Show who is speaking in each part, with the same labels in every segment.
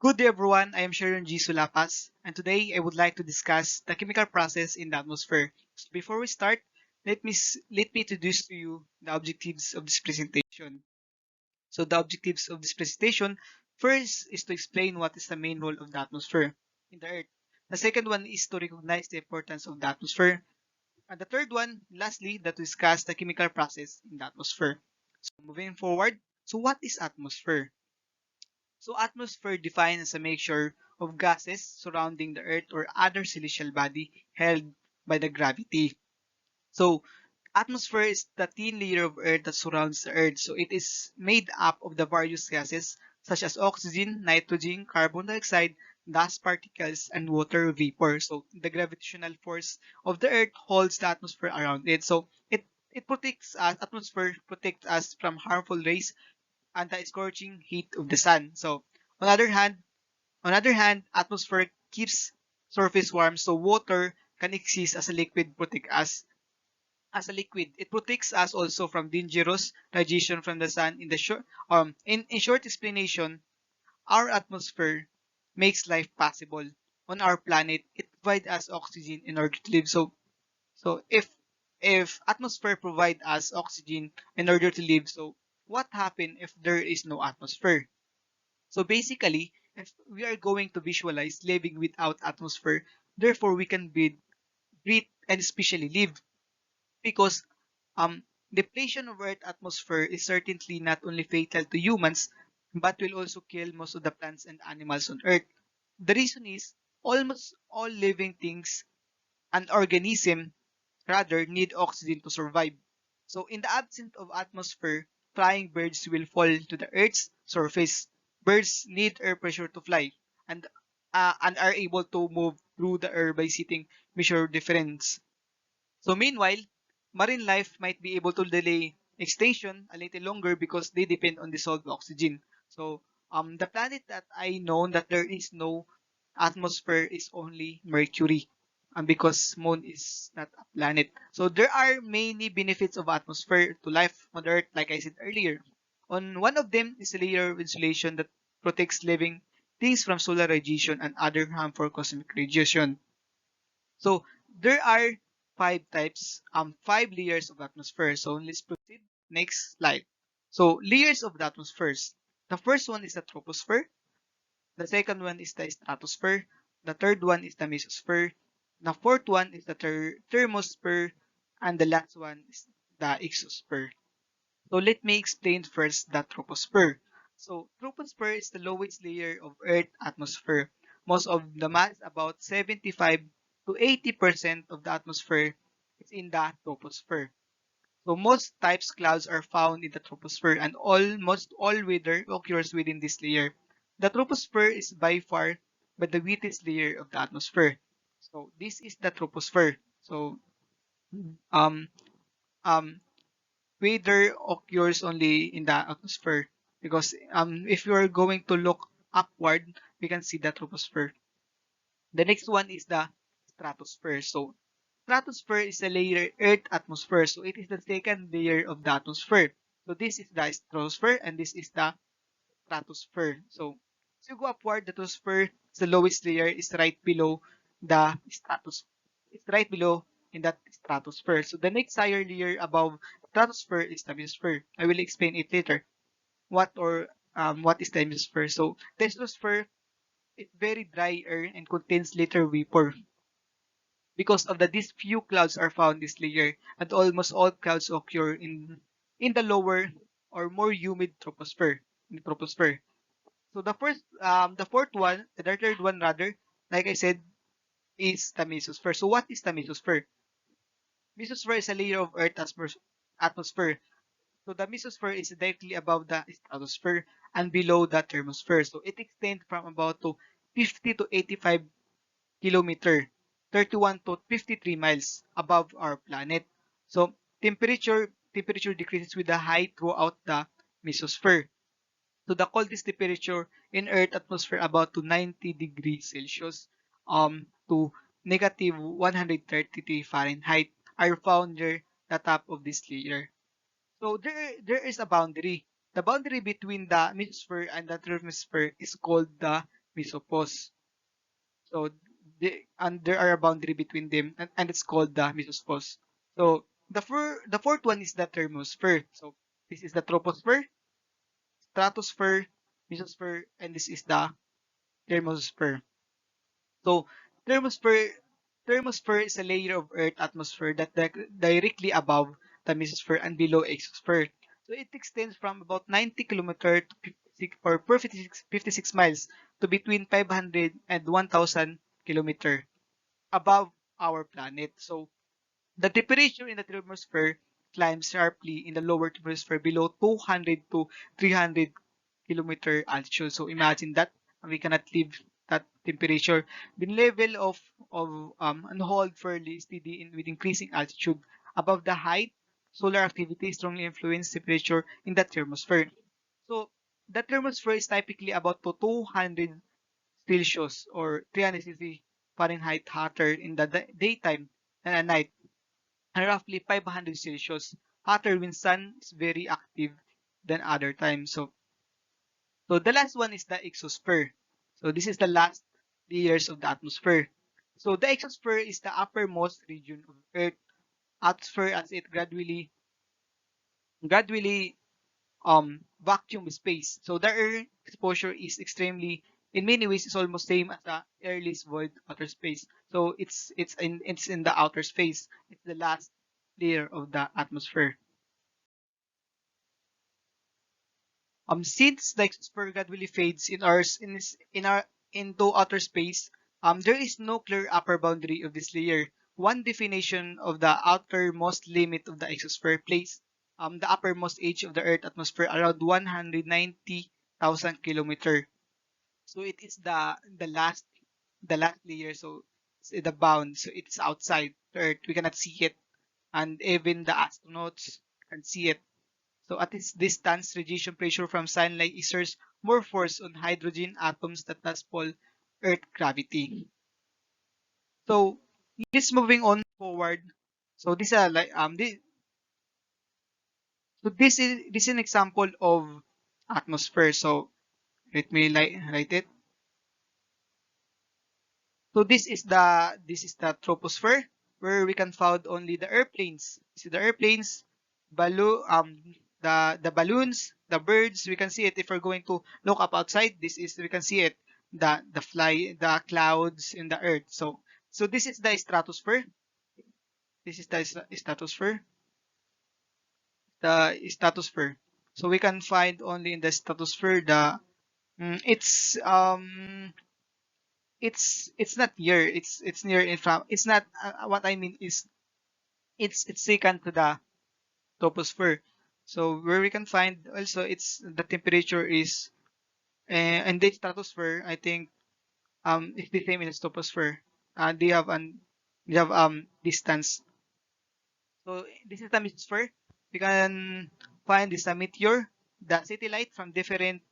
Speaker 1: Good day everyone, I am Sharon G. Sulapas, and today I would like to discuss the chemical process in the atmosphere. So before we start, let me introduce to you the objectives of this presentation. So the objectives of this presentation, first is to explain what is the main role of the atmosphere in the Earth. The second one is to recognize the importance of the atmosphere. And the third one, lastly, that to discuss the chemical process in the atmosphere. So moving forward, so what is atmosphere? So atmosphere defined as a mixture of gases surrounding the Earth or other celestial body held by the gravity. So atmosphere is the thin layer of Earth that surrounds the Earth. So it is made up of the various gases such as oxygen, nitrogen, carbon dioxide, dust particles, and water vapor. So the gravitational force of the Earth holds the atmosphere around it. So it protects us, atmosphere protects us from harmful rays and the scorching heat of the sun. So on the other hand, atmosphere keeps surface warm, so water can exist as a liquid, protect us as a liquid. It protects us also from dangerous radiation from the sun. In short explanation, our atmosphere makes life possible on our planet. It provides us oxygen in order to live. So if atmosphere provide us oxygen in order to live, so what happen if there is no atmosphere? So basically, if we are going to visualize living without atmosphere, therefore we can breathe and especially live because depletion of Earth atmosphere is certainly not only fatal to humans, but will also kill most of the plants and animals on Earth. The reason is almost all living things and organisms rather need oxygen to survive. So in the absence of atmosphere, flying birds will fall to the Earth's surface. Birds need air pressure to fly and and are able to move through the air by setting measure difference. So meanwhile, marine life might be able to delay extinction a little longer because they depend on dissolved oxygen. So the planet that I know that there is no atmosphere is only Mercury. Because Moon is not a planet. So there are many benefits of atmosphere to life on Earth, like I said earlier. On one of them is a layer of insulation that protects living things from solar radiation and other harmful cosmic radiation. So there are five layers of atmosphere. So let's proceed. Next slide. So layers of the atmosphere. The first one is the troposphere. The second one is the stratosphere. The third one is the mesosphere. The fourth one is the thermosphere. And the last one is the exosphere. So let me explain first the troposphere. So troposphere is the lowest layer of Earth atmosphere. Most of the mass, about 75 to 80% of the atmosphere is in the troposphere. So most types clouds are found in the troposphere and almost all weather occurs within this layer. The troposphere is by far but the wettest layer of the atmosphere. So this is the troposphere. So um um weather occurs only in the atmosphere because if you are going to look upward, we can see the troposphere. The next one is the stratosphere. So stratosphere is a layer Earth atmosphere. So it is the second layer of the atmosphere. So this is the stratosphere and this is the stratosphere. So as you go upward, the troposphere is the lowest layer is right below the stratosphere. It's right below in that stratosphere. So the next higher layer above stratosphere is the mesosphere. I will explain it later. What is the mesosphere? So the mesosphere is very dry air and contains little vapor. Because of that, these few clouds are found in this layer, and almost all clouds occur in the lower or more humid troposphere. In the troposphere. So the fourth one, the third one rather, like I said, is the mesosphere. So what is the mesosphere? Mesosphere is a layer of Earth atmosphere. So the mesosphere is directly above the stratosphere and below the thermosphere. So it extends from about to 50 to 85 kilometer, 31 to 53 miles above our planet. So temperature decreases with the height throughout the mesosphere. So the coldest temperature in Earth atmosphere about to 90 degrees Celsius to negative 133 Fahrenheit are found near the top of this layer. So there is a boundary. The boundary between the mesosphere and the thermosphere is called the mesopause. So and there are a boundary between them, and it's called the mesopause. So the fourth one is the thermosphere. So this is the troposphere, stratosphere, mesosphere, and this is the thermosphere. So thermosphere thermosphere is a layer of Earth atmosphere that directly above the mesosphere and below exosphere. So it extends from about 90 kilometers to 56 or per 56 miles to between 500 and 1,000 kilometers above our planet. So the temperature in the thermosphere climbs sharply in the lower thermosphere below 200 to 300 kilometer altitude. So imagine that we cannot live that temperature. The level of and hold fairly steady with increasing altitude. Above the height, solar activity strongly influence temperature in the thermosphere. So the thermosphere is typically about to 200 Celsius or 360 Fahrenheit hotter in the daytime and at night, and roughly 500 Celsius hotter when sun is very active than other times. So the last one is the exosphere. So this is the last layers of the atmosphere. So the exosphere is the uppermost region of Earth atmosphere as it gradually vacuum space. So the air exposure is extremely, in many ways it's almost same as the airless void outer space. So it's in the outer space. It's the last layer of the atmosphere. Since the exosphere gradually fades in our into outer space, there is no clear upper boundary of this layer. One definition of the outermost limit of the exosphere place the uppermost edge of the Earth atmosphere around 190,000 kilometer. So it is the last layer. So it's the bound. So it's outside the Earth. We cannot see it, and even the astronauts can see it. So at this distance, radiation pressure from sunlight exerts more force on hydrogen atoms that thus pull Earth gravity. So this moving on forward. So this like this is an example of atmosphere. So let me write it. So this is the troposphere where we can find only the airplanes. See the airplanes, the balloons, the birds. We can see it if we're going to look up outside. We can see it the clouds in the earth. So this is the stratosphere. This is the stratosphere. So we can find only in the stratosphere the it's not here. It's near in front. It's not what I mean is it's second to the troposphere. So where we can find also it's the temperature is and the stratosphere I think it's the same in the troposphere. They have distance. So this is the mesosphere. We can find this a meteor, the satellite from different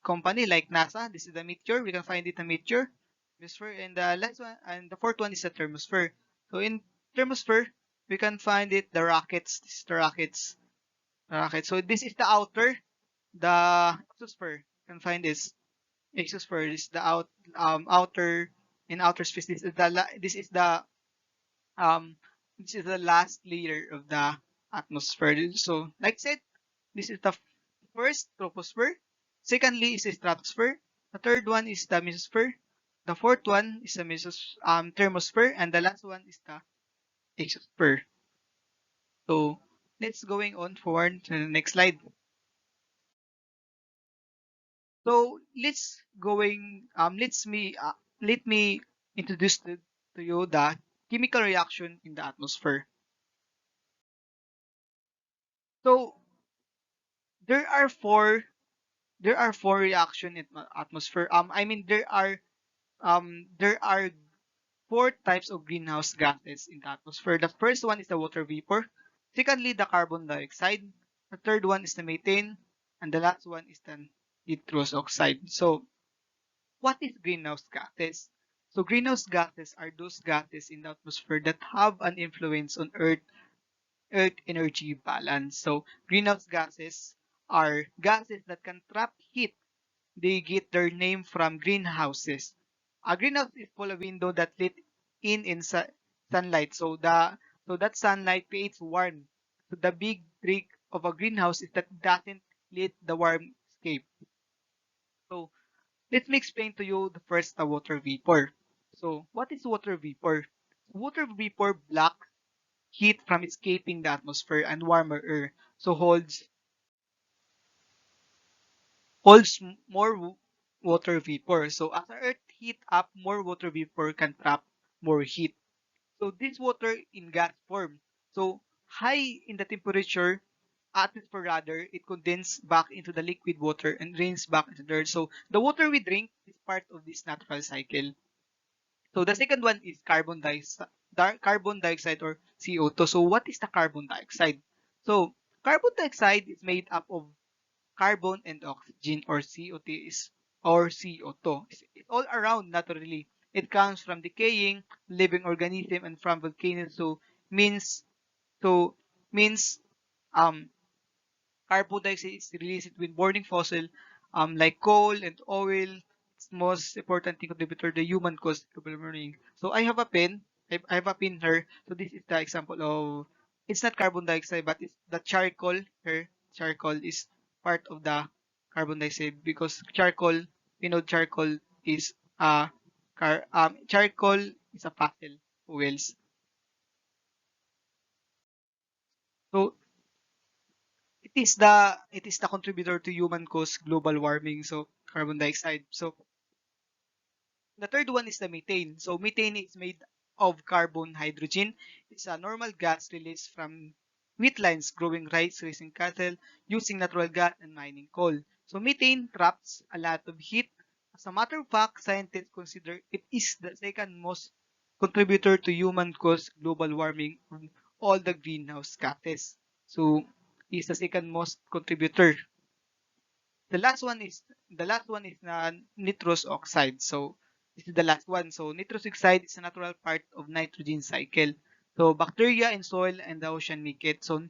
Speaker 1: company like NASA. This is the meteor. We can find it a mesosphere, and the last one and the fourth one is the thermosphere. So in thermosphere, we can find it the rockets. This is the rockets. Rocket. So this is the outer, the exosphere. You can find this exosphere. This is the outer in outer space. Um this is the last layer of the atmosphere. So like I said, this is the first troposphere. Secondly is the stratosphere. The third one is the mesosphere. The fourth one is the thermosphere, and the last one is the exosphere. So let's going on forward to the next slide. So let me introduce to you the chemical reaction in the atmosphere. So there are four reaction in the atmosphere. I mean there are four types of greenhouse gases in the atmosphere. The first one is the water vapor. Secondly, the carbon dioxide. The third one is the methane, and the last one is the nitrous oxide. So what is greenhouse gases? So greenhouse gases are those gases in the atmosphere that have an influence on Earth energy balance. So greenhouse gases are gases that can trap heat they get their name from greenhouses. A greenhouse is full of window that let in sunlight. So that sunlight creates warmth. So the big trick of a greenhouse is that it doesn't let the warmth escape. So let me explain to you the first water vapor. So what is water vapor? Water vapor blocks heat from escaping the atmosphere and warmer air. So holds more water vapor. So as the earth heat up, more water vapor can trap more heat. So this water in gas form. So high in the temperature, atmosphere rather, it condenses back into the liquid water and drains back into the earth. So the water we drink is part of this natural cycle. So the second one is carbon dioxide or CO2. So what is the carbon dioxide? So carbon dioxide is made up of carbon and oxygen or CO2. It's all around naturally. It comes from decaying living organism and from volcanoes. Means so means um carbon dioxide is released when burning fossil like coal and oil. It's most important thing contributor to human cause global warming. So I have a pen. I have a pen here. So this is the example of it's not carbon dioxide but it's the charcoal here. Charcoal is part of the carbon dioxide because charcoal is charcoal is a fossil fuels. So it is the contributor to human caused global warming, so carbon dioxide. So the third one is the methane. So methane is made of carbon hydrogen. It's a normal gas released from wheatlands growing rice, raising cattle, using natural gas and mining coal. So methane traps a lot of heat. As a matter of fact, scientists consider it is the second most contributor to human caused global warming on all the greenhouse gases. So it's the second most contributor. The last one is nitrous oxide. So this is the last one. So nitrous oxide is a natural part of nitrogen cycle. So bacteria in soil and the ocean make it. So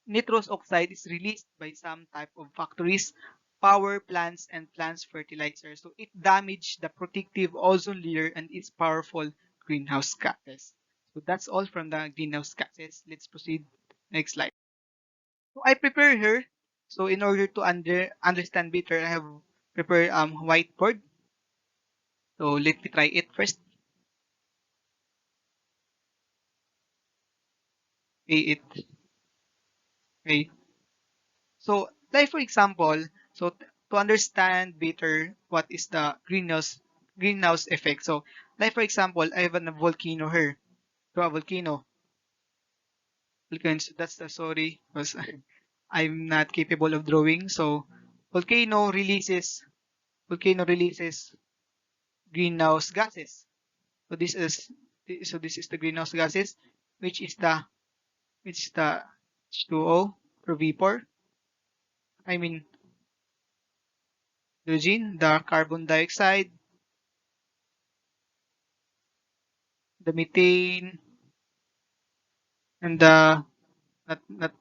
Speaker 1: nitrous oxide is released by some type of factories, power plants, and plants fertilizers. So it damages the protective ozone layer and is powerful greenhouse gases. So that's all from the greenhouse gases. Let's proceed. Next slide. So I prepare here. So in order to understand better, I have prepared whiteboard. So let me try it first. Okay, okay. So like for example, to understand better what is the greenhouse effect. So like for example, I have a volcano here. So a volcano. That's the sorry because I'm not capable of drawing. So volcano releases volcano releases greenhouse gases. So this is the greenhouse gases, which is the H2O or vapor. I mean hydrogen, the carbon dioxide, the methane, and the not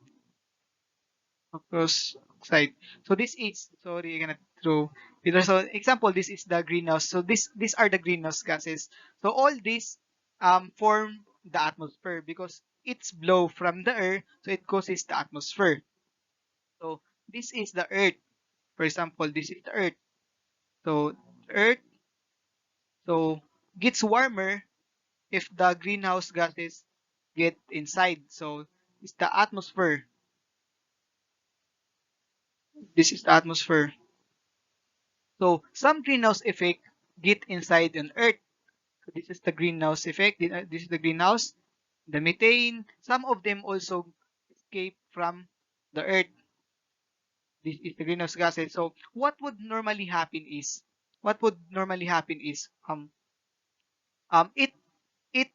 Speaker 1: nitrous oxide. So this is sorry, I'm gonna throw Peter. So example, this is the greenhouse. So these are the greenhouse gases. So all these form the atmosphere because it's blow from the air, so it causes the atmosphere. So this is the earth. For example, this is the earth. So earth so gets warmer if the greenhouse gases get inside. So it's the atmosphere. This is the atmosphere. So some greenhouse effect get inside an earth. So this is the greenhouse effect. This is the greenhouse. The methane. Some of them also escape from the earth. This is the greenhouse gases. So what would normally happen is it it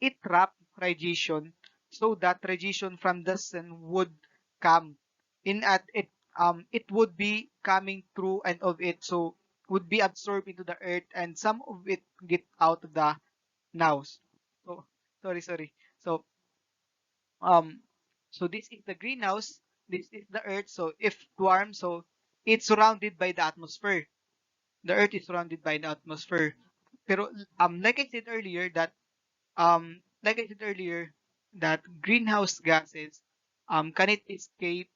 Speaker 1: it trap radiation so that radiation from the sun would come in at it it would be coming through and of it so would be absorbed into the earth and some of it get out of the nose. So sorry. So um so this is the greenhouse, this is the earth. So if warm, so it's surrounded by the atmosphere. The Earth is surrounded by the atmosphere. Pero like I said earlier like I said earlier that greenhouse gases cannot escape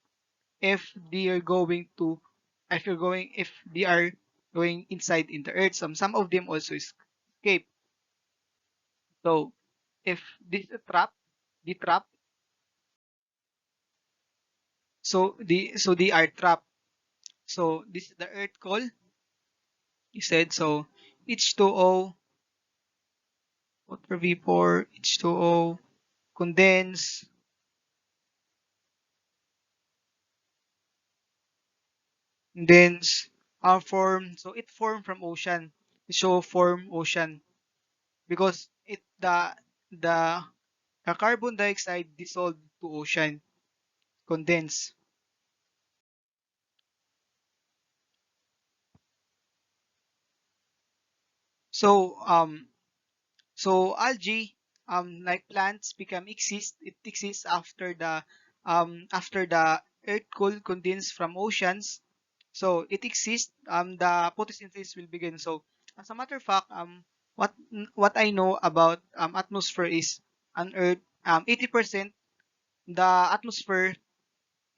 Speaker 1: if they are going to if they are going inside in the Earth. Some of them also escape. So if this is a trap, the trap, so they are trapped. So this is the Earth core. You said so. H2O, water vapor, H2O, condense, condense, form. So it formed from ocean. So form ocean because the the carbon dioxide dissolved to ocean, condense. So so algae like plants become exist. It exists after the earth cool condense from oceans. So it exists. The photosynthesis will begin. So as a matter of fact, what I know about atmosphere is on Earth, 80% the atmosphere,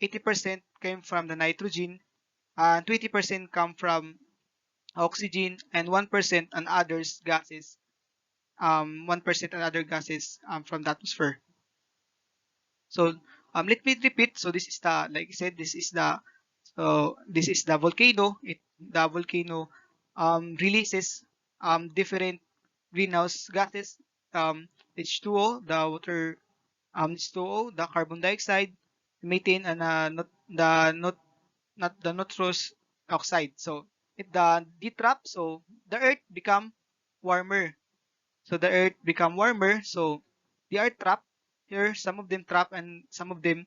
Speaker 1: 80% came from the nitrogen, and 20% come from oxygen, and 1% and others gases. 1% and other gases from the atmosphere. So let me repeat. So this is the like I said, this is the volcano. The volcano releases different greenhouse gases. H2O, the water, H2O, the carbon dioxide, methane, and not the nitrous oxide. So it the detrap. So the earth become warmer. So the earth become warmer. So they are trapped here. Some of them trapped, and some of them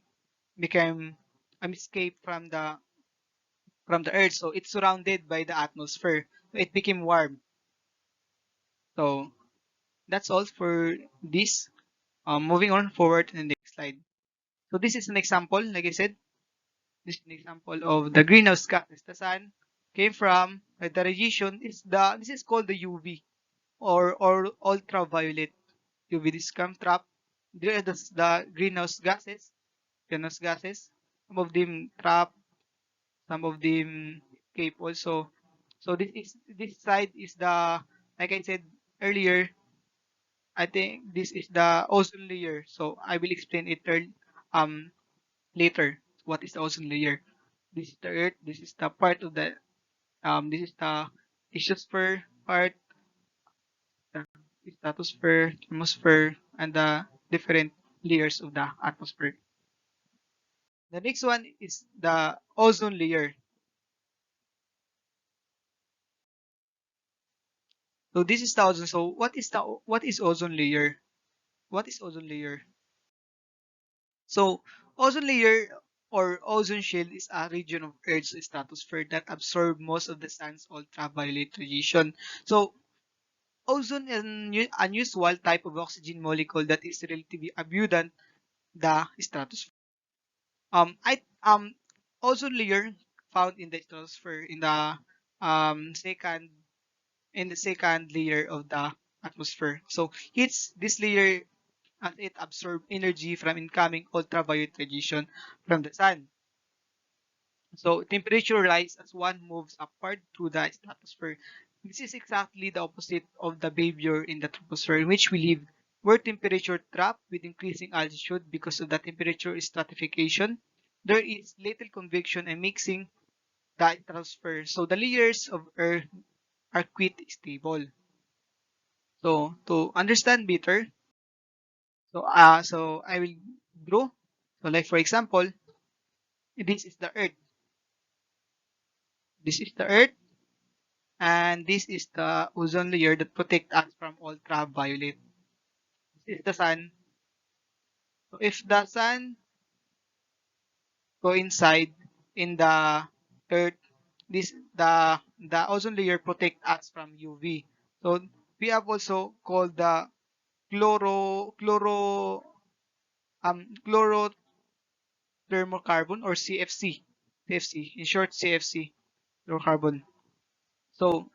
Speaker 1: became escape from the earth. So it's surrounded by the atmosphere. So it became warm. So that's all for this. Moving on forward to the next slide. So this is an example. Like I said, this is an example of the greenhouse gases. The sun came from the radiation is the this is called the UV or ultraviolet UV. This come trap. There are the greenhouse gases. Greenhouse gases. Some of them trap. Some of them escape also. So this side is the like I said earlier. I think this is the ozone layer. So I will explain it later. What is the ozone layer? This is the Earth. This is the part of the this is the ionosphere part, the stratosphere, atmosphere, and the different layers of the atmosphere. The next one is the ozone layer. So this is the ozone. So what is ozone layer? What is ozone layer? So ozone layer or ozone shield is a region of Earth's stratosphere that absorb most of the sun's ultraviolet radiation. So ozone is an unusual type of oxygen molecule that is relatively abundant the stratosphere. I ozone layer found in the stratosphere um, in the second layer of the atmosphere. So it's this layer as it absorbs energy from incoming ultraviolet radiation from the sun. So temperature rise as one moves upward through the stratosphere. This is exactly the opposite of the behavior in the troposphere in which we live, where temperature drop with increasing altitude because of the temperature stratification. There is little convection and mixing the stratosphere. So the layers of Earth are quite stable. So to understand better, so I will draw. So like for example, this is the Earth. This is the Earth, and this is the ozone layer that protect us from ultraviolet. This is the sun. So if the sun go inside in the Earth, this the ozone layer protect us from UV. So we have also called the chlorothermocarbon or CFC. CFC, in short CFC, fluorocarbon. So,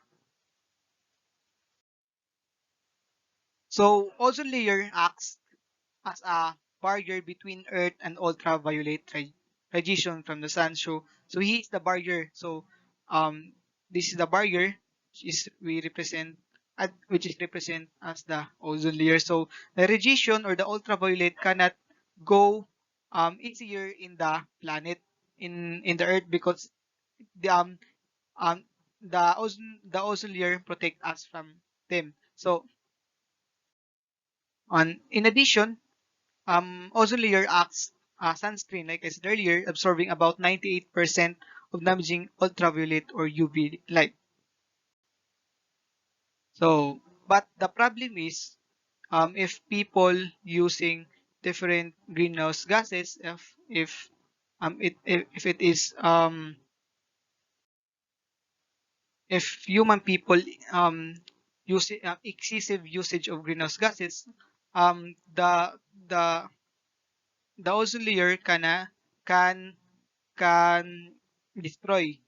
Speaker 1: so ozone layer acts as a barrier between Earth and ultraviolet radiation from the sun. So he is the barrier. So um, this is the barrier which is we represent which is represent as the ozone layer. So the radiation or the ultraviolet cannot go easier in the planet in the Earth because the um the ozone layer protect us from them. So on in addition, ozone layer acts sunscreen, like I said earlier, absorbing about 98% of damaging ultraviolet or UV light. So, but the problem is, if people using different greenhouse gases, if it is if human people use excessive usage of greenhouse gases, um, the the the ozone layer can destroy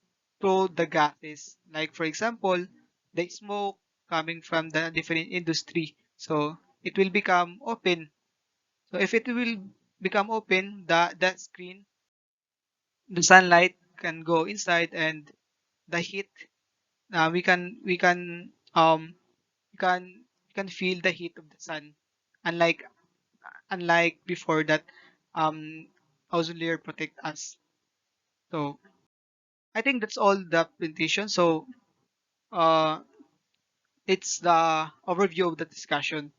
Speaker 1: through the gases. Like for example, the smoke coming from the different industry. So it will become open. So if it will become open, that screen, the sunlight can go inside and the heat. We can feel the heat of the sun. Unlike unlike before that, ozone layer protect us. So I think that's all the presentation. So uh, it's the overview of the discussion.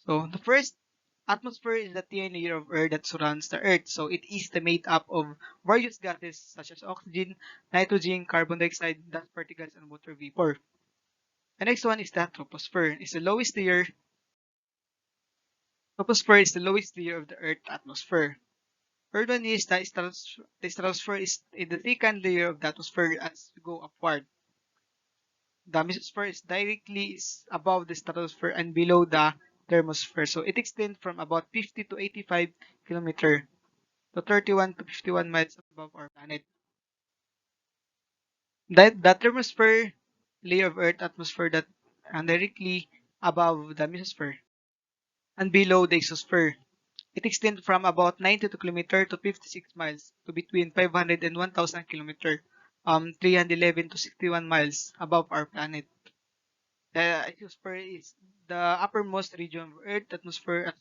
Speaker 1: So the first, atmosphere is the thin layer of air that surrounds the Earth. So it is made up of various gases such as oxygen, nitrogen, carbon dioxide, dust particles, and water vapor. The next one is the troposphere. It's the lowest layer. Troposphere is the lowest layer of the Earth's atmosphere. Third one is the stratosphere is in the second layer of the atmosphere as we go upward. The mesosphere is directly above the stratosphere and below the thermosphere. So it extends from about 50 to 85 kilometer to 31 to 51 miles above our planet. The thermosphere layer of Earth atmosphere that directly above the mesosphere and below the exosphere. It extends from about 92 kilometer to 56 miles to between 500 and 1,000 kilometer, 311 to 61 miles above our planet. The exosphere is the uppermost region of Earth's atmosphere.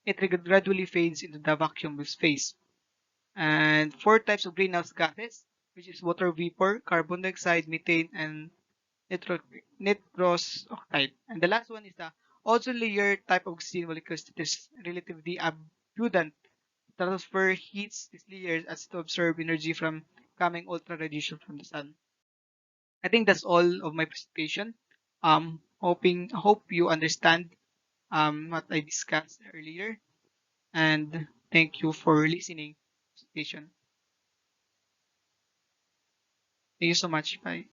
Speaker 1: It gradually fades into the vacuum of space. And four types of greenhouse gases, which is water vapor, carbon dioxide, methane, and nitrous oxide. And the last one is the ozone layer type of oxygen molecules that is relatively abundant. The atmosphere heats these layers as to absorb energy from coming ultra radiation from the sun. I think that's all of my presentation. Hope you understand what I discussed earlier, and thank you for listening. Presentation. Thank you so much. Bye.